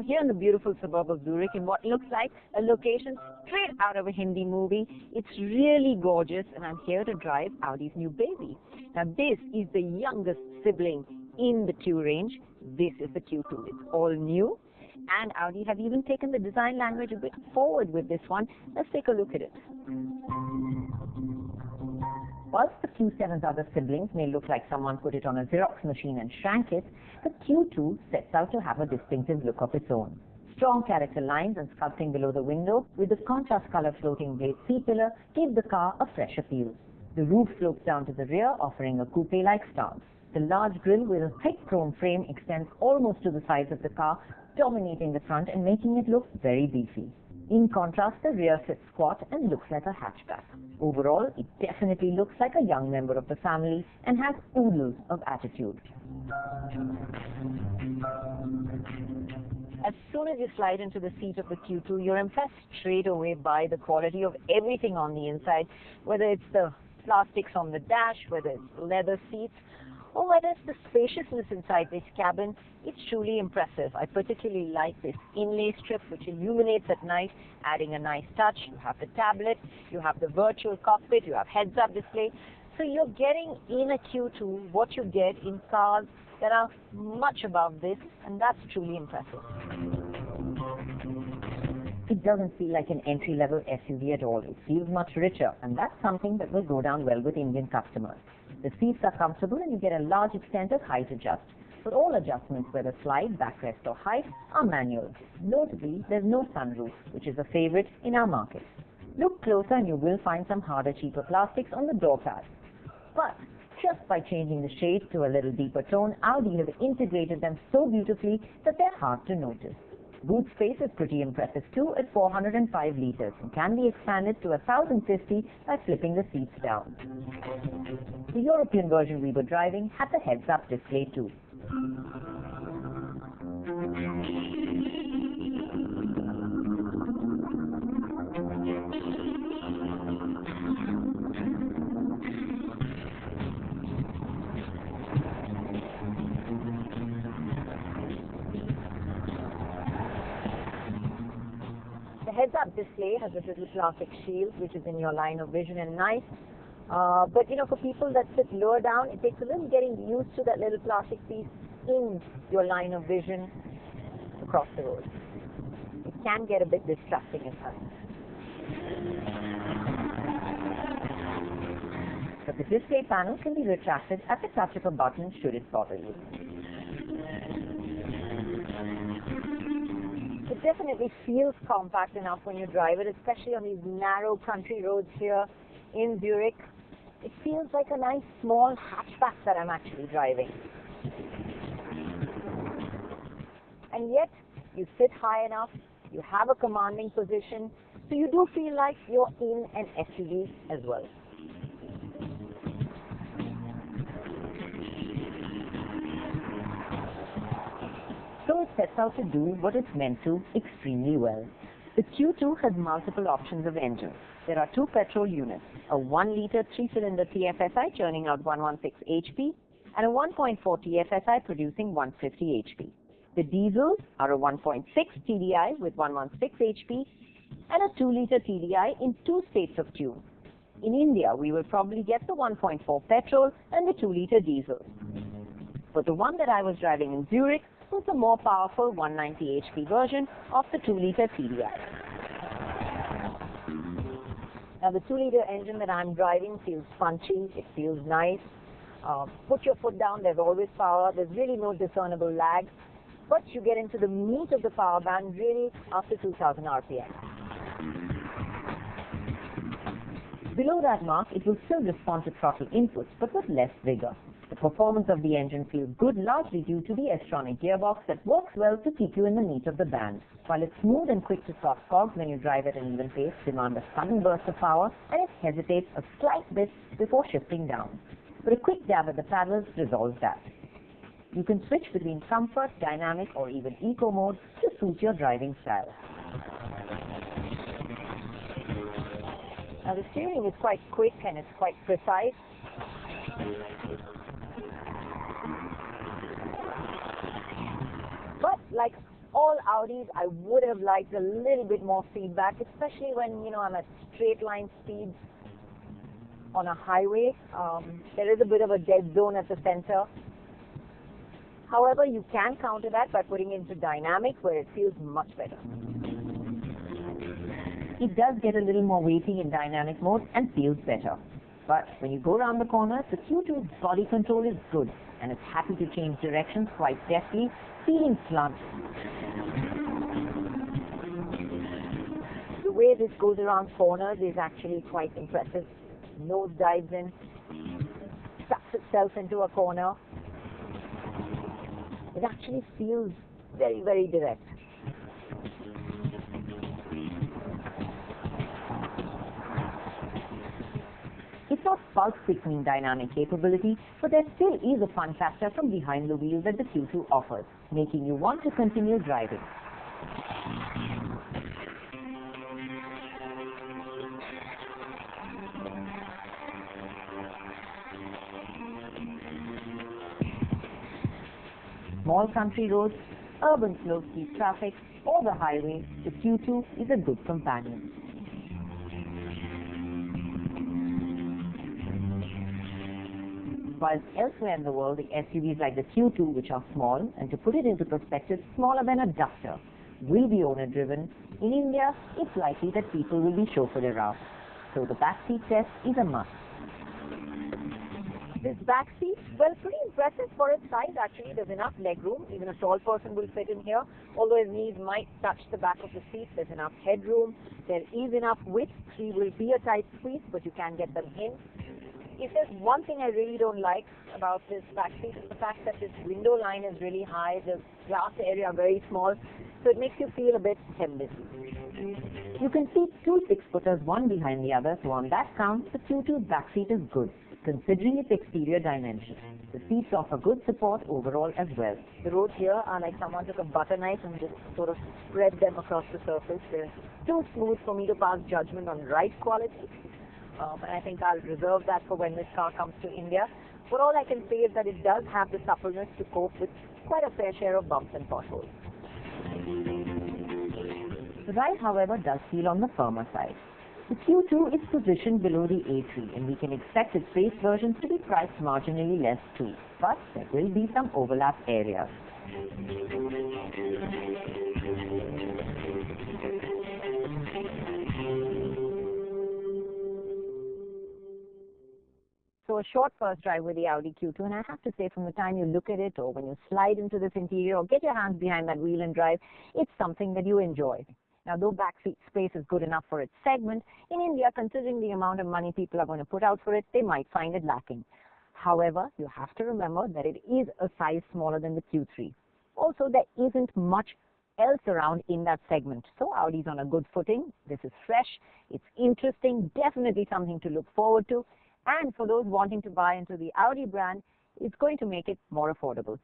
here in the beautiful suburb of Zurich in what looks like a location straight out of a Hindi movie. It's really gorgeous, and I'm here to drive Audi's new baby. Now, this is the youngest sibling in the Q range. This is the Q2. It's all new, and Audi have even taken the design language a bit forward with this one. Let's take a look at it. Whilst the Q7's other siblings may look like someone put it on a Xerox machine and shrank it, the Q2 sets out to have a distinctive look of its own. Strong character lines and sculpting below the window with the contrast color floating blade C-pillar give the car a fresh appeal. The roof slopes down to the rear, offering a coupe-like stance. The large grille with a thick chrome frame extends almost to the sides of the car, dominating the front and making it look very beefy. In contrast, the rear sits squat and looks like a hatchback. Overall, it definitely looks like a young member of the family and has oodles of attitude. As soon as you slide into the seat of the Q2, you're impressed straight away by the quality of everything on the inside, whether it's the plastics on the dash, whether it's leather seats, or whether it's the spaciousness inside this cabin. It's truly impressive. I particularly like this inlay strip which illuminates at night, adding a nice touch. You have the tablet, you have the virtual cockpit, you have heads-up display. So you're getting in a Q2 what you get in cars that are much above this, and that's truly impressive. It doesn't feel like an entry-level SUV at all. It feels much richer, and that's something that will go down well with Indian customers. The seats are comfortable and you get a large extent of height adjust. But all adjustments, whether slide, backrest or height, are manual. Notably, there's no sunroof, which is a favorite in our market. Look closer and you will find some harder, cheaper plastics on the door pad. But just by changing the shades to a little deeper tone, Audi have integrated them so beautifully that they're hard to notice. Boot space is pretty impressive too at 405 liters and can be expanded to 1,050 by flipping the seats down. The European version we were driving had the heads-up display too. The heads-up display has a little plastic shield which is in your line of vision and nice. But for people that sit lower down, it takes a little getting used to that little plastic piece in your line of vision across the road. It can get a bit distracting at times. But the display panel can be retracted at the touch of a button should it bother you. It definitely feels compact enough when you drive it, especially on these narrow country roads here in Zurich. It feels like a nice small hatchback that I'm actually driving. And yet, you sit high enough, you have a commanding position, so you do feel like you're in an SUV as well. So it sets out to do what it's meant to extremely well. The Q2 has multiple options of engines. There are two petrol units, a 1-liter 3-cylinder TFSI churning out 116 HP and a 1.4 TFSI producing 150 HP. The diesels are a 1.6 TDI with 116 HP and a 2-liter TDI in 2 states of tune. In India, we will probably get the 1.4 petrol and the 2-liter diesel. But the one that I was driving in Zurich was the more powerful 190 HP version of the 2-liter TDI. Now the 2-liter engine that I'm driving feels punchy, it feels nice. Put your foot down, there's always power, there's really no discernible lag. But you get into the meat of the power band really after 2000 RPM. Below that mark, it will still respond to throttle inputs, but with less vigor. The performance of the engine feels good largely due to the S-tronic gearbox that works well to keep you in the meat of the band. While it's smooth and quick to soft cogs when you drive at an even pace, demand a sudden burst of power, and it hesitates a slight bit before shifting down. But a quick dab at the paddles resolves that. You can switch between comfort, dynamic, or even eco mode to suit your driving style. Now the steering is quite quick and it's quite precise. But like all Audis, I would have liked a little bit more feedback, especially when, I'm at straight line speeds on a highway. There is a bit of a dead zone at the center. However, you can counter that by putting it into dynamic, where it feels much better. It does get a little more weighty in dynamic mode and feels better. But when you go around the corners, the Q2's body control is good and it's happy to change directions quite deftly, feeling slant. The way this goes around corners is actually quite impressive. Nose dives in, sucks itself into a corner. It actually feels very, very direct. It's not pulse-quickening dynamic capability, but there still is a fun factor from behind the wheel that the Q2 offers, making you want to continue driving. Small country roads, urban slow-speed traffic, or the highway, the Q2 is a good companion. While elsewhere in the world, the SUVs like the Q2, which are small, and to put it into perspective, smaller than a Duster, will be owner-driven, in India, it's likely that people will be chauffeured around. So the backseat test is a must. This backseat, well, pretty impressive for its size actually. There's enough legroom. Even a tall person will fit in here. Although his knees might touch the back of the seat, there's enough headroom. There is enough width. Three will be a tight squeeze, but you can get them in. If there's one thing I really don't like about this backseat, is the fact that this window line is really high, the glass area very small, so it makes you feel a bit helpless. You can seat two 6-footers, one behind the other, so on that count, the Q2's backseat is good, considering its exterior dimensions. The seats offer good support overall as well. The roads here are like someone took a butter knife and just sort of spread them across the surface. They're too smooth for me to pass judgment on ride quality. And I think I'll reserve that for when this car comes to India. But all I can say is that it does have the suppleness to cope with quite a fair share of bumps and potholes. The ride, however, does feel on the firmer side. The Q2 is positioned below the A3, and we can expect its base versions to be priced marginally less too. But there will be some overlap areas. So a short first drive with the Audi Q2, and I have to say, from the time you look at it or when you slide into this interior or get your hands behind that wheel and drive, it's something that you enjoy. Now, though backseat space is good enough for its segment, in India, considering the amount of money people are going to put out for it, they might find it lacking. However, you have to remember that it is a size smaller than the Q3. Also, there isn't much else around in that segment. So Audi's on a good footing. This is fresh. It's interesting. Definitely something to look forward to. And for those wanting to buy into the Audi brand, it's going to make it more affordable.